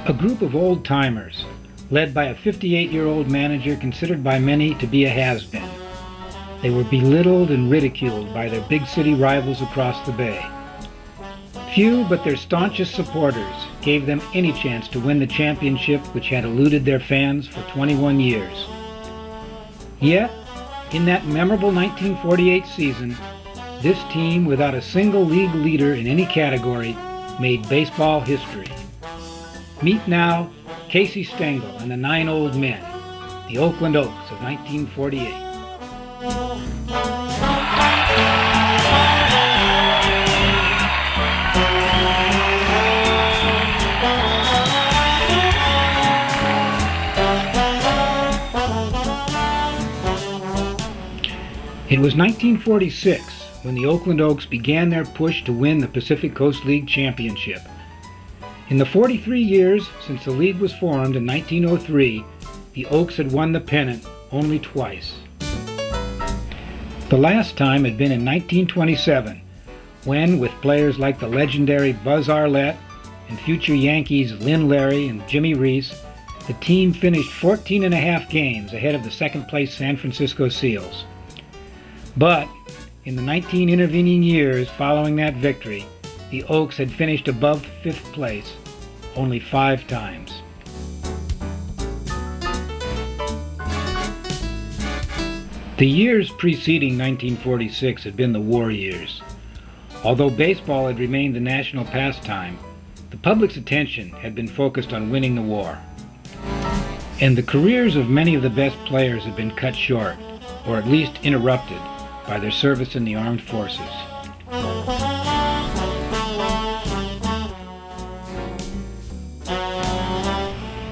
A group of old-timers, led by a 58-year-old manager considered by many to be a has-been. They were belittled and ridiculed by their big city rivals across the bay. Few but their staunchest supporters gave them any chance to win the championship which had eluded their fans for 21 years. Yet, in that memorable 1948 season, this team, without a single league leader in any category, made baseball history. Meet now Casey Stengel and the Nine Old Men, the Oakland Oaks of 1948. It was 1946 when the Oakland Oaks began their push to win the Pacific Coast League Championship. In the 43 years since the league was formed in 1903, the Oaks had won the pennant only twice. The last time had been in 1927, when, with players like the legendary Buzz Arlett and future Yankees Lynn Larry and Jimmy Reese, the team finished 14 and a half games ahead of the second-place San Francisco Seals. But in the 19 intervening years following that victory, the Oaks had finished above fifth place only 5 times. The years preceding 1946 had been the war years. Although baseball had remained the national pastime, the public's attention had been focused on winning the war. And the careers of many of the best players had been cut short, or at least interrupted, by their service in the armed forces.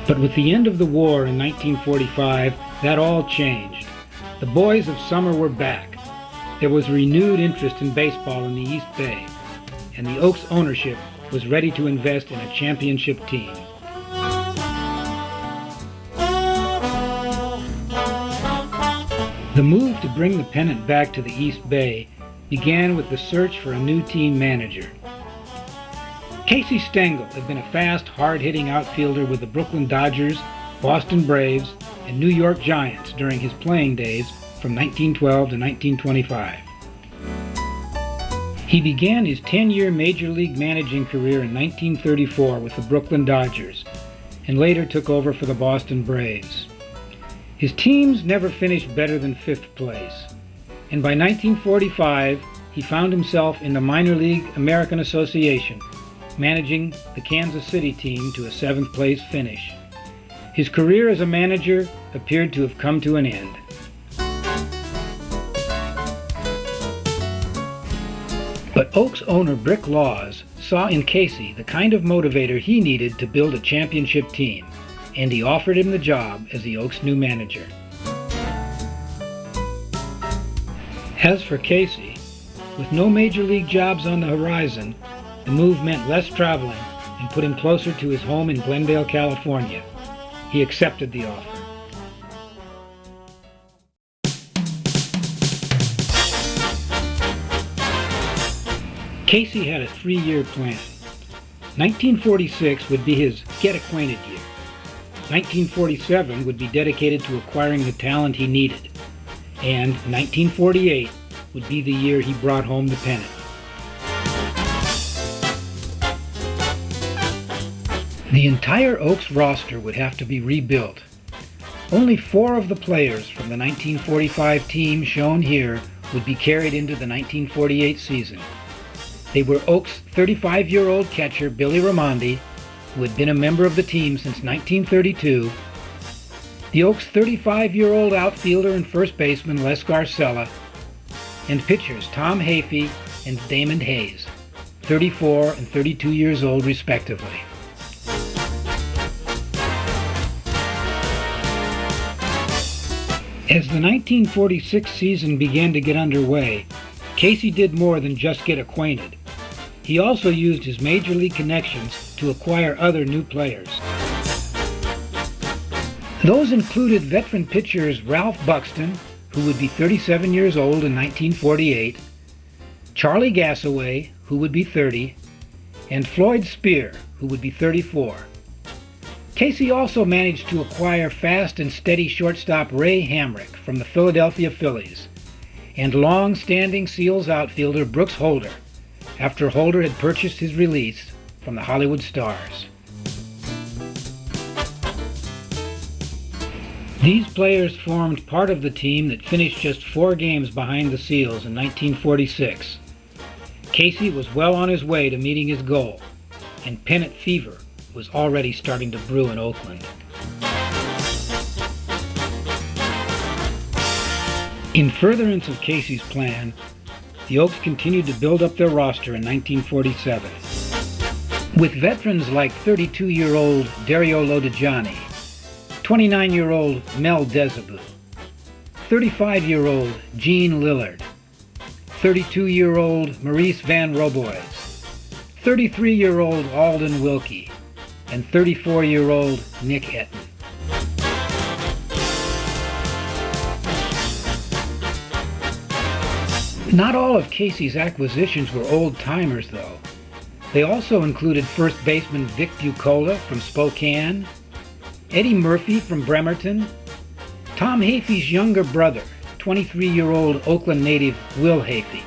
But with the end of the war in 1945, that all changed. The boys of summer were back. There was renewed interest in baseball in the East Bay, and the Oaks ownership was ready to invest in a championship team. The move to bring the pennant back to the East Bay began with the search for a new team manager. Casey Stengel had been a fast, hard-hitting outfielder with the Brooklyn Dodgers, Boston Braves, and New York Giants during his playing days from 1912 to 1925. He began his 10-year Major League managing career in 1934 with the Brooklyn Dodgers, and later took over for the Boston Braves. His teams never finished better than 5th place, and by 1945 he found himself in the Minor League American Association, managing the Kansas City team to a 7th place finish. His career as a manager appeared to have come to an end. But Oaks owner Brick Laws saw in Casey the kind of motivator he needed to build a championship team, and he offered him the job as the Oaks' new manager. As for Casey, with no major league jobs on the horizon, the move meant less traveling and put him closer to his home in Glendale, California. He accepted the offer. Casey had a 3-year plan. 1946 would be his get-acquainted year. 1947 would be dedicated to acquiring the talent he needed. And 1948 would be the year he brought home the pennant. The entire Oaks roster would have to be rebuilt. Only 4 of the players from the 1945 team shown here would be carried into the 1948 season. They were Oaks' 35-year-old catcher Billy Raimondi, who had been a member of the team since 1932, the Oaks' 35-year-old outfielder and first baseman Les Garcella, and pitchers Tom Hafey and Damon Hayes, 34 and 32 years old respectively. As the 1946 season began to get underway, Casey did more than just get acquainted. He also used his major league connections to acquire other new players. Those included veteran pitchers Ralph Buxton, who would be 37 years old in 1948, Charlie Gassaway, who would be 30, and Floyd Spear, who would be 34. Casey also managed to acquire fast and steady shortstop Ray Hamrick from the Philadelphia Phillies and long-standing Seals outfielder Brooks Holder after Holder had purchased his release from the Hollywood Stars. These players formed part of the team that finished just 4 games behind the Seals in 1946. Casey was well on his way to meeting his goal, and pennant fever was already starting to brew in Oakland. In furtherance of Casey's plan, the Oaks continued to build up their roster in 1947. With veterans like 32-year-old Dario Lodigiani, 29-year-old Mel Desabu, 35-year-old Gene Lillard, 32-year-old Maurice Van Roboys, 33-year-old Alden Wilkie, and 34-year-old Nick Etten. Not all of Casey's acquisitions were old-timers, though. They also included first baseman Vic Bucola from Spokane, Eddie Murphy from Bremerton, Tom Hafey's younger brother, 23-year-old Oakland native Will Hafey,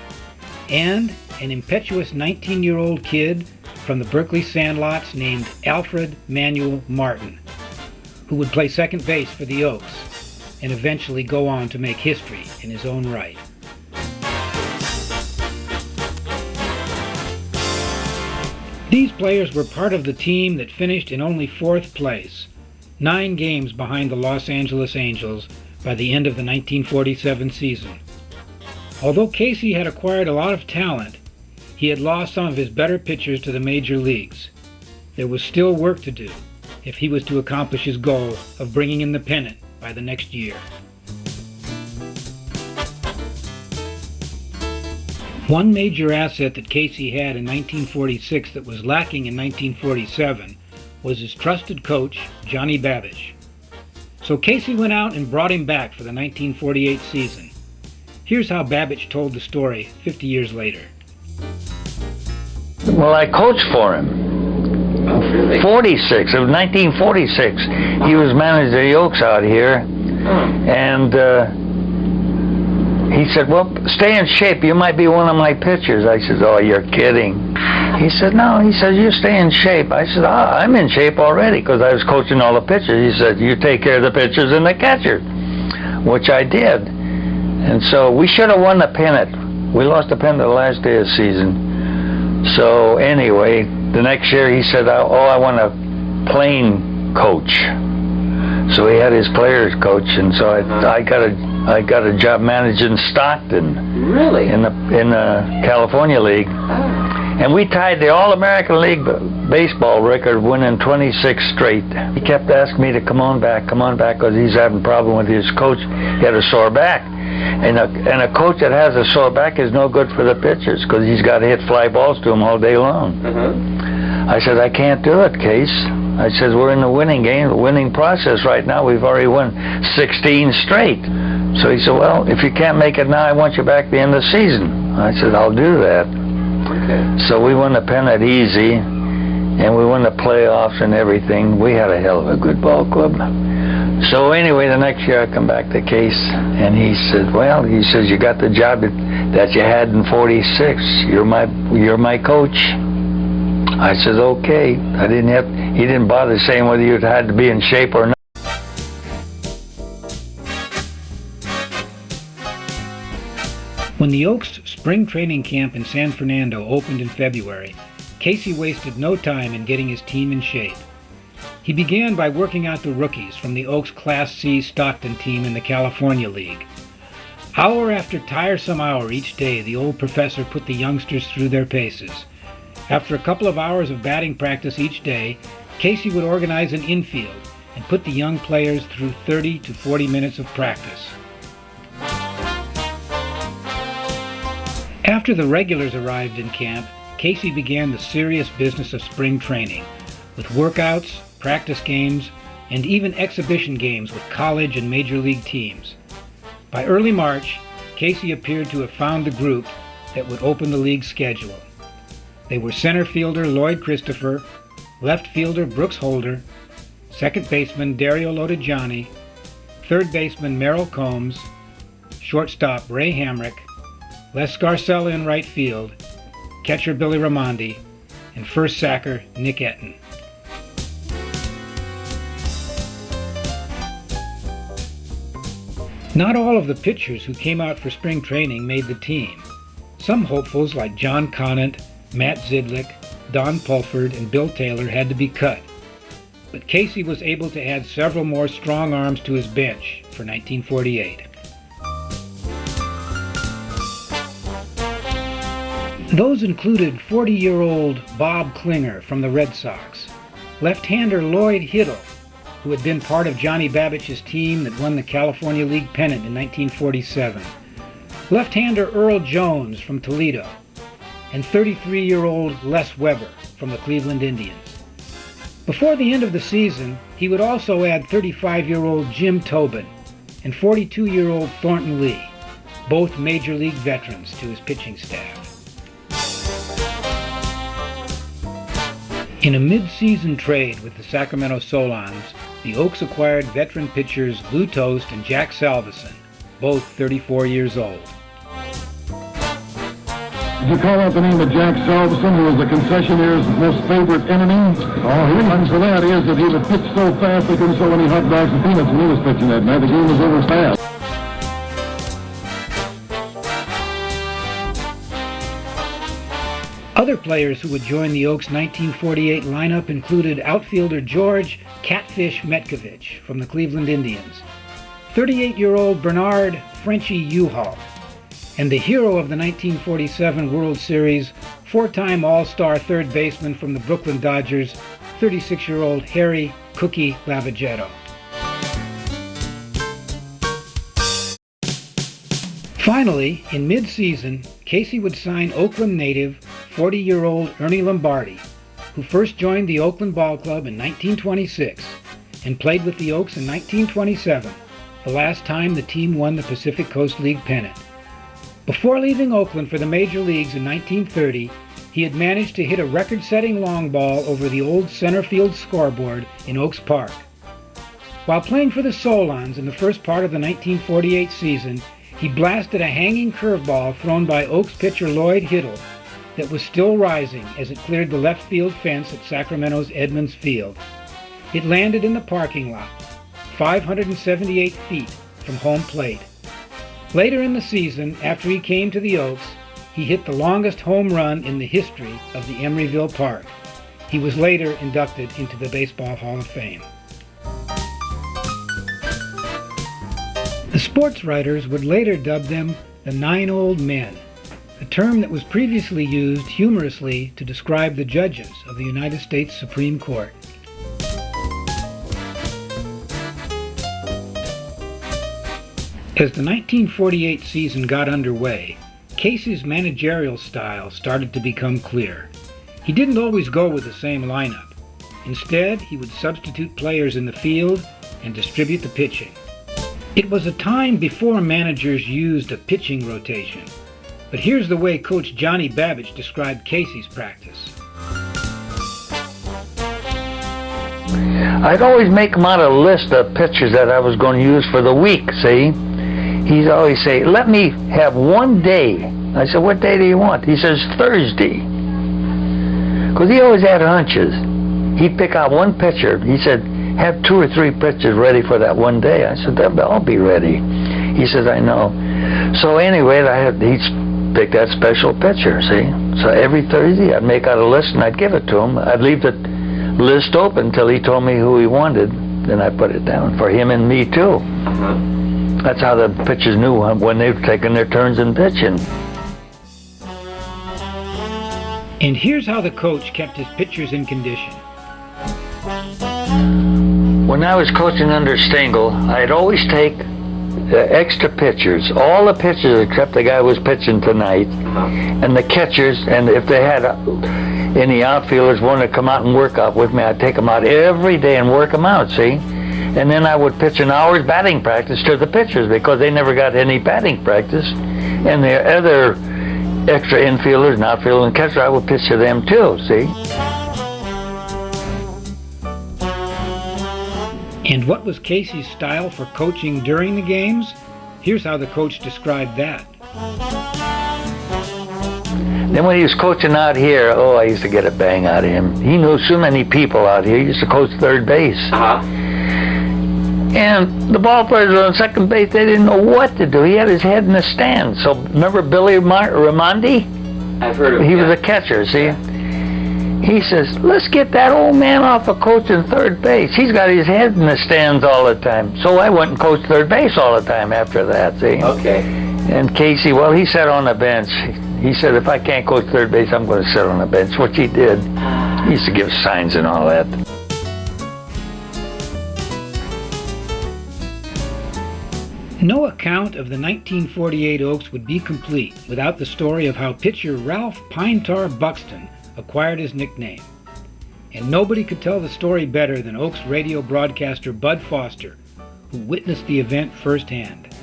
and an impetuous 19-year-old kid from the Berkeley Sandlots named Alfred Manuel Martin, who would play second base for the Oaks and eventually go on to make history in his own right. These players were part of the team that finished in only 4th place, 9 games behind the Los Angeles Angels by the end of the 1947 season. Although Casey had acquired a lot of talent, he had lost some of his better pitchers to the major leagues. There was still work to do if he was to accomplish his goal of bringing in the pennant by the next year. One major asset that Casey had in 1946 that was lacking in 1947 was his trusted coach, Johnny Babish. So Casey went out and brought him back for the 1948 season. Here's how Babish told the story 50 years later. Well, I coached for him. Oh, really? 46, of 1946. He was manager of the Oaks out here, and he said, well, stay in shape. You might be one of my pitchers. I said, oh, you're kidding. He said, no. He said, you stay in shape. I said, I'm in shape already because I was coaching all the pitchers. He said, you take care of the pitchers and the catcher, which I did. And so we should have won the pennant. We lost the pennant the last day of the season. So anyway, the next year he said, I want a playing coach. So he had his players coach, and so I got a job managing Stockton. Really? In the California League. Oh. And we tied the All-American League baseball record, winning 26 straight. He kept asking me to come on back, because he's having a problem with his coach. He had a sore back. And a coach that has a sore back is no good for the pitchers, because he's got to hit fly balls to him all day long. I said, I can't do it, Case. I said, we're in the winning game, the winning process right now. We've already won 16 straight. So he said, well, if you can't make it now, I want you back at the end of the season. I said, I'll do that. Okay. So we won the pennant easy, and we won the playoffs and everything. We had a hell of a good ball club. So anyway, the next year I come back to Case, and he said, well, he says, you got the job that you had in 46. You're my coach. I said, okay. He didn't bother saying whether you had to be in shape or not. When the Oaks spring training camp in San Fernando opened in February, Casey wasted no time in getting his team in shape. He began by working out the rookies from the Oaks Class C Stockton team in the California League. Hour after tiresome hour each day, the old professor put the youngsters through their paces. After a couple of hours of batting practice each day, Casey would organize an infield and put the young players through 30 to 40 minutes of practice. After the regulars arrived in camp, Casey began the serious business of spring training, with workouts, practice games, and even exhibition games with college and major league teams. By early March, Casey appeared to have found the group that would open the league's schedule. They were center fielder Lloyd Christopher, left fielder Brooks Holder, second baseman Dario Lodigiani, third baseman Merrill Combs, shortstop Ray Hamrick, Les Scarcella in right field, catcher Billy Raimondi, and first sacker Nick Etten. Not all of the pitchers who came out for spring training made the team. Some hopefuls like John Conant, Matt Zidlick, Don Pulford, and Bill Taylor had to be cut. But Casey was able to add several more strong arms to his bench for 1948. Those included 40-year-old Bob Klinger from the Red Sox, left-hander Lloyd Hiddle, who had been part of Johnny Babbitt's team that won the California League pennant in 1947, left-hander Earl Jones from Toledo, and 33-year-old Les Weber from the Cleveland Indians. Before the end of the season, he would also add 35-year-old Jim Tobin and 42-year-old Thornton Lee, both Major League veterans, to his pitching staff. In a mid-season trade with the Sacramento Solons, the Oaks acquired veteran pitchers Lou Tost and Jack Salveson, both 34 years old. Did you call out the name of Jack Salveson, who was the concessionaire's most favorite enemy? Oh, the reason for that is that he would pitch so fast they couldn't throw any hot dogs and peanuts when he was pitching that night. The game was over fast. Other players who would join the Oaks' 1948 lineup included outfielder George Catfish Metkovich from the Cleveland Indians, 38-year-old Bernard Frenchie Uhal, and the hero of the 1947 World Series, four-time All-Star third baseman from the Brooklyn Dodgers, 36-year-old Harry Cookie Lavagetto. Finally, in mid-season, Casey would sign Oakland native 40-year-old Ernie Lombardi, who first joined the Oakland Ball Club in 1926 and played with the Oaks in 1927, the last time the team won the Pacific Coast League pennant. Before leaving Oakland for the major leagues in 1930, he had managed to hit a record-setting long ball over the old center field scoreboard in Oaks Park. While playing for the Solons in the first part of the 1948 season, he blasted a hanging curveball thrown by Oaks pitcher Lloyd Hiddle that was still rising as it cleared the left field fence at Sacramento's Edmonds Field. It landed in the parking lot, 578 feet from home plate. Later in the season, after he came to the Oaks, he hit the longest home run in the history of the Emeryville Park. He was later inducted into the Baseball Hall of Fame. The sports writers would later dub them the Nine Old Men, a term that was previously used humorously to describe the judges of the United States Supreme Court. As the 1948 season got underway, Casey's managerial style started to become clear. He didn't always go with the same lineup. Instead, he would substitute players in the field and distribute the pitching. It was a time before managers used a pitching rotation, but here's the way Coach Johnny Babbage described Casey's practice. I'd always make him out a list of pitchers that I was going to use for the week, see? He'd always say, let me have one day. I said, what day do you want? He says, Thursday. Because he always had hunches. He'd pick out one pitcher. He said, have 2 or 3 pitchers ready for that one day. I said, I'll be ready. He says, I know. So anyway, he'd pick that special pitcher, see? So every Thursday, I'd make out a list and I'd give it to him. I'd leave the list open until he told me who he wanted. Then I put it down for him and me, too. That's how the pitchers knew when they were taking their turns in pitching. And here's how the coach kept his pitchers in condition. When I was coaching under Stengel, I'd always take extra pitchers, all the pitchers except the guy who was pitching tonight, and the catchers, and if they had any outfielders wanted to come out and work out with me, I'd take them out every day and work them out, see? And then I would pitch an hour's batting practice to the pitchers because they never got any batting practice. And the other extra infielders and outfielders and catchers, I would pitch to them too, see? And what was Casey's style for coaching during the games? Here's how the coach described that. Then when he was coaching out here, oh, I used to get a bang out of him. He knew so many people out here. He used to coach third base. And the ball players on second base, they didn't know what to do. He had his head in the stand. So remember Billy Raimondi? I've heard of him. He was a catcher, see? He says, let's get that old man off of coaching third base. He's got his head in the stands all the time. So I went and coached third base all the time after that, see? Okay. And Casey, well, he sat on the bench. He said, if I can't coach third base, I'm going to sit on the bench, which he did. He used to give signs and all that. No account of the 1948 Oaks would be complete without the story of how pitcher Ralph Pine Tar Buxton acquired his nickname. And nobody could tell the story better than Oaks radio broadcaster Bud Foster, who witnessed the event firsthand.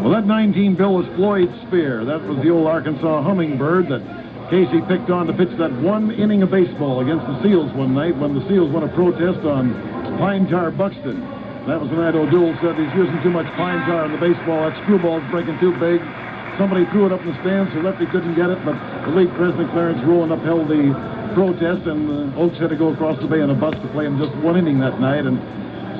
Well, that 19 bill was Floyd Spear. That was the old Arkansas Hummingbird that Casey picked on to pitch that one inning of baseball against the Seals one night when the Seals won a protest on Pine Tar Buxton. That was the night O'Doul said he's using too much pine tar in the baseball. That screwball's breaking too big. Somebody threw it up in the stands, so lefty couldn't get it, but the late President Clarence Rowan upheld the protest, and the Oaks had to go across the bay on a bus to play in just one inning that night. And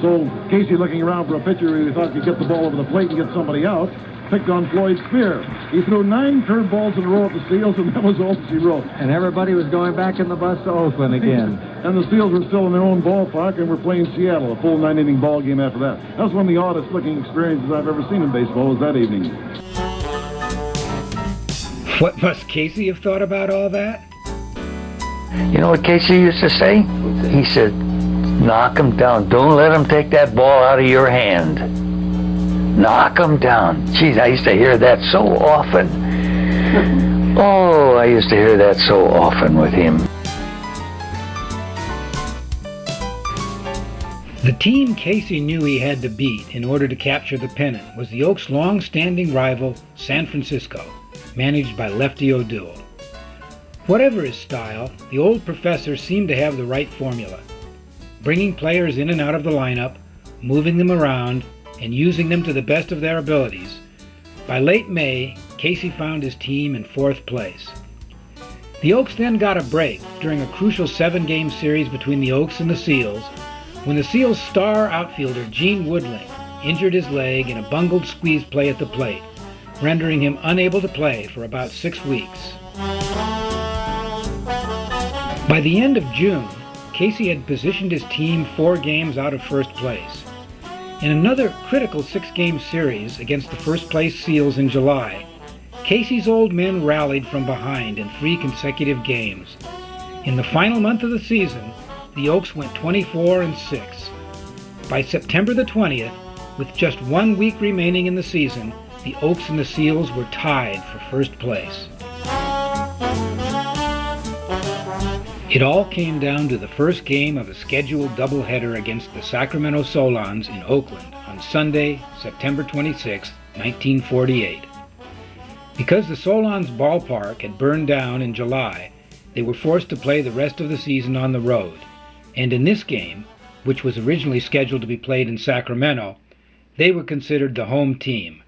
so Casey, looking around for a pitcher who thought could get the ball over the plate and get somebody out, picked on Floyd Spear. He threw 9 curveballs in a row at the Seals, and that was all that she wrote. And everybody was going back in the bus to Oakland again. And the Seals were still in their own ballpark and were playing Seattle, a full 9-inning ball game after that. That was one of the oddest looking experiences I've ever seen in baseball, was that evening. What must Casey have thought about all that? You know what Casey used to say? He said, knock him down. Don't let him take that ball out of your hand. Knock him down. Geez, I used to hear that so often. Oh, I used to hear that so often with him. The team Casey knew he had to beat in order to capture the pennant was the Oaks' long-standing rival, San Francisco, managed by Lefty O'Doul. Whatever his style, the old professor seemed to have the right formula, bringing players in and out of the lineup, moving them around, and using them to the best of their abilities. By late May, Casey found his team in 4th place. The Oaks then got a break during a crucial 7-game series between the Oaks and the Seals, when the Seals' star outfielder Gene Woodling injured his leg in a bungled squeeze play at the plate, rendering him unable to play for about 6 weeks. By the end of June, Casey had positioned his team 4 games out of first place. In another critical 6-game series against the first-place Seals in July, Casey's old men rallied from behind in 3 consecutive games. In the final month of the season, the Oaks went 24-6. By September the 20th, with just 1 week remaining in the season, the Oaks and the Seals were tied for first place. It all came down to the first game of a scheduled doubleheader against the Sacramento Solons in Oakland on Sunday, September 26, 1948. Because the Solons ballpark had burned down in July, they were forced to play the rest of the season on the road. And in this game, which was originally scheduled to be played in Sacramento, they were considered the home team,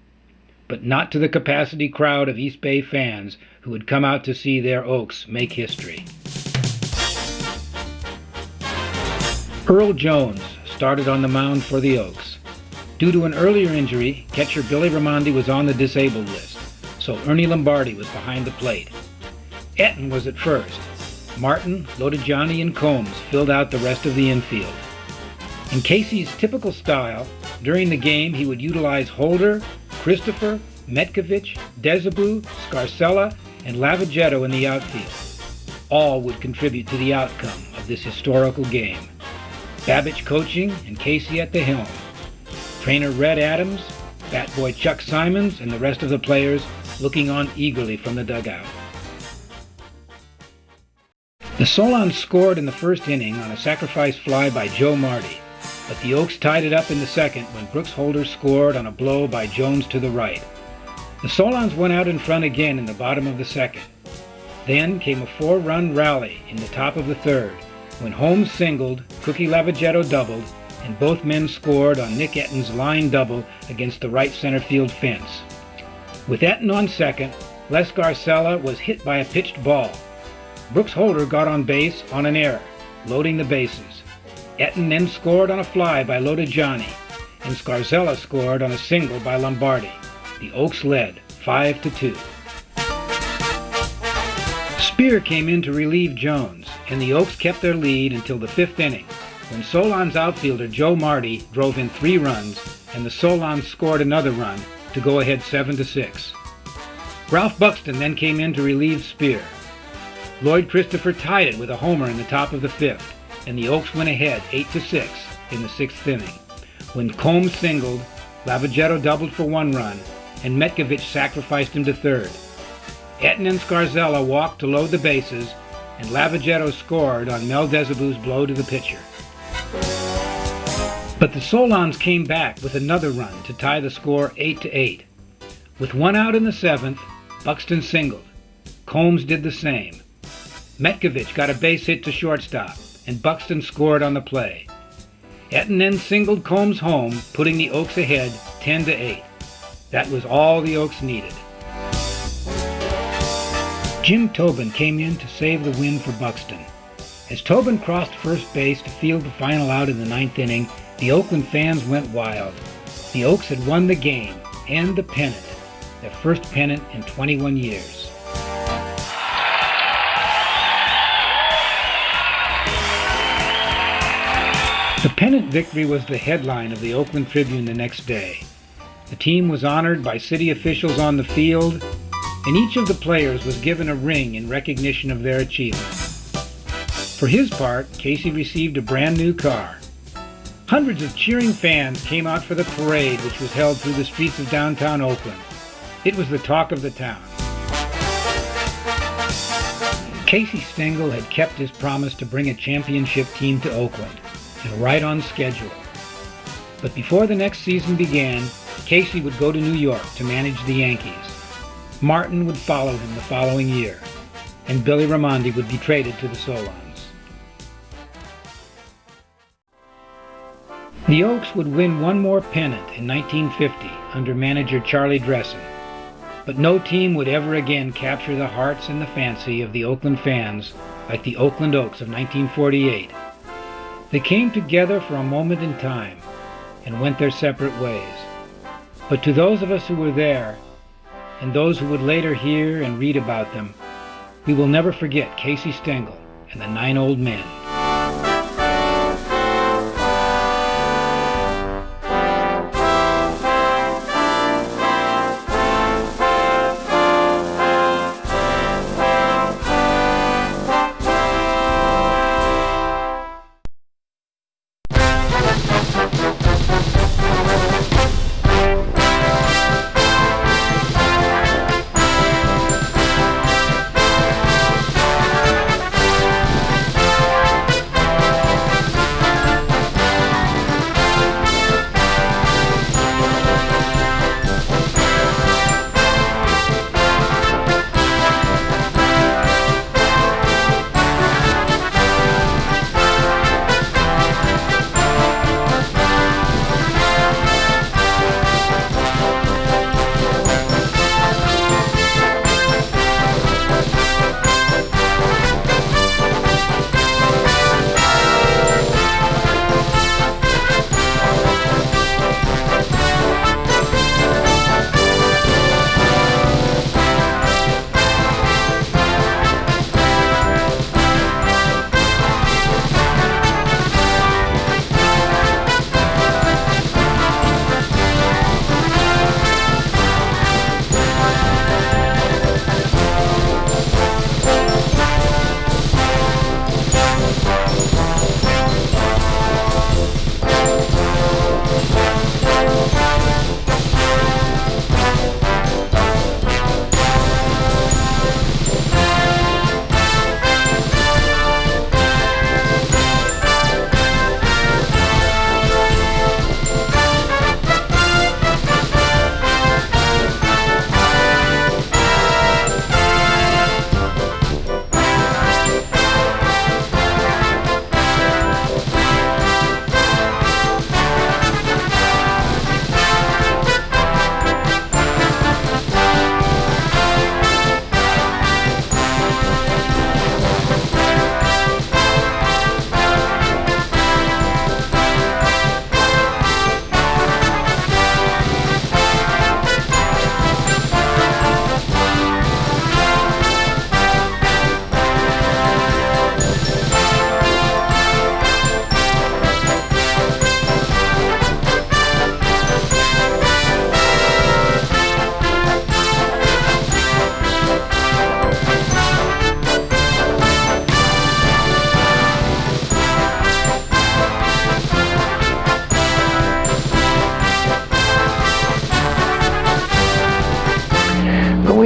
but not to the capacity crowd of East Bay fans who had come out to see their Oaks make history. Earl Jones started on the mound for the Oaks. Due to an earlier injury, catcher Billy Raimondi was on the disabled list, so Ernie Lombardi was behind the plate. Etten was at first. Martin, Lodigiani, and Combs filled out the rest of the infield. In Casey's typical style, during the game he would utilize Holder, Christopher, Metkovich, Dezabu, Scarcella, and Lavagetto in the outfield. All would contribute to the outcome of this historical game. Babbage coaching and Casey at the helm. Trainer Red Adams, bat boy Chuck Simons, and the rest of the players looking on eagerly from the dugout. The Solons scored in the first inning on a sacrifice fly by Joe Marty, but the Oaks tied it up in the second when Brooks Holder scored on a blow by Jones to the right. The Solons went out in front again in the bottom of the second. Then came a 4-run rally in the top of the third, when Holmes singled, Cookie Lavagetto doubled, and both men scored on Nick Etten's line double against the right center field fence. With Etten on second, Les Garcella was hit by a pitched ball. Brooks Holder got on base on an error, loading the bases. Etten then scored on a fly by Loda Johnny, and Scarzella scored on a single by Lombardi. The Oaks led 5-2. Spear came in to relieve Jones, and the Oaks kept their lead until the fifth inning, when Solon's outfielder Joe Marty drove in 3 runs, and the Solons scored another run to go ahead 7-6. Ralph Buxton then came in to relieve Spear. Lloyd Christopher tied it with a homer in the top of the fifth, and the Oaks went ahead 8-6 in the sixth inning, when Combs singled, Lavagetto doubled for 1 run, and Metkovich sacrificed him to third. Etten and Scarzella walked to load the bases, and Lavagetto scored on Mel Dezabu's blow to the pitcher. But the Solons came back with another run to tie the score 8-8. With 1 out in the seventh, Buxton singled. Combs did the same. Metkovich got a base hit to shortstop, and Buxton scored on the play. Etten then singled Combs home, putting the Oaks ahead 10-8. That was all the Oaks needed. Jim Tobin came in to save the win for Buxton. As Tobin crossed first base to field the final out in the ninth inning, the Oakland fans went wild. The Oaks had won the game and the pennant, their first pennant in 21 years. The pennant victory was the headline of the Oakland Tribune the next day. The team was honored by city officials on the field, and each of the players was given a ring in recognition of their achievement. For his part, Casey received a brand new car. Hundreds of cheering fans came out for the parade, which was held through the streets of downtown Oakland. It was the talk of the town. Casey Stengel had kept his promise to bring a championship team to Oakland, and right on schedule. But before the next season began, Casey would go to New York to manage the Yankees. Martin would follow him the following year, and Billy Raimondi would be traded to the Solons. The Oaks would win one more pennant in 1950 under manager Charlie Dressen, but no team would ever again capture the hearts and the fancy of the Oakland fans like the Oakland Oaks of 1948. They came together for a moment in time and went their separate ways. But to those of us who were there, and those who would later hear and read about them, we will never forget Casey Stengel and the 9 old men.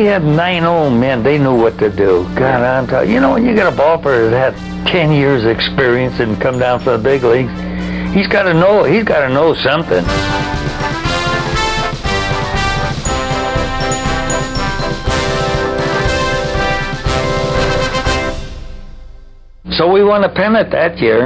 we had 9 old men. They knew what to do. God, I'm telling you, when you get a ball player that had 10 years experience and come down from the big leagues, he's got to know something. So we won a pennant that year.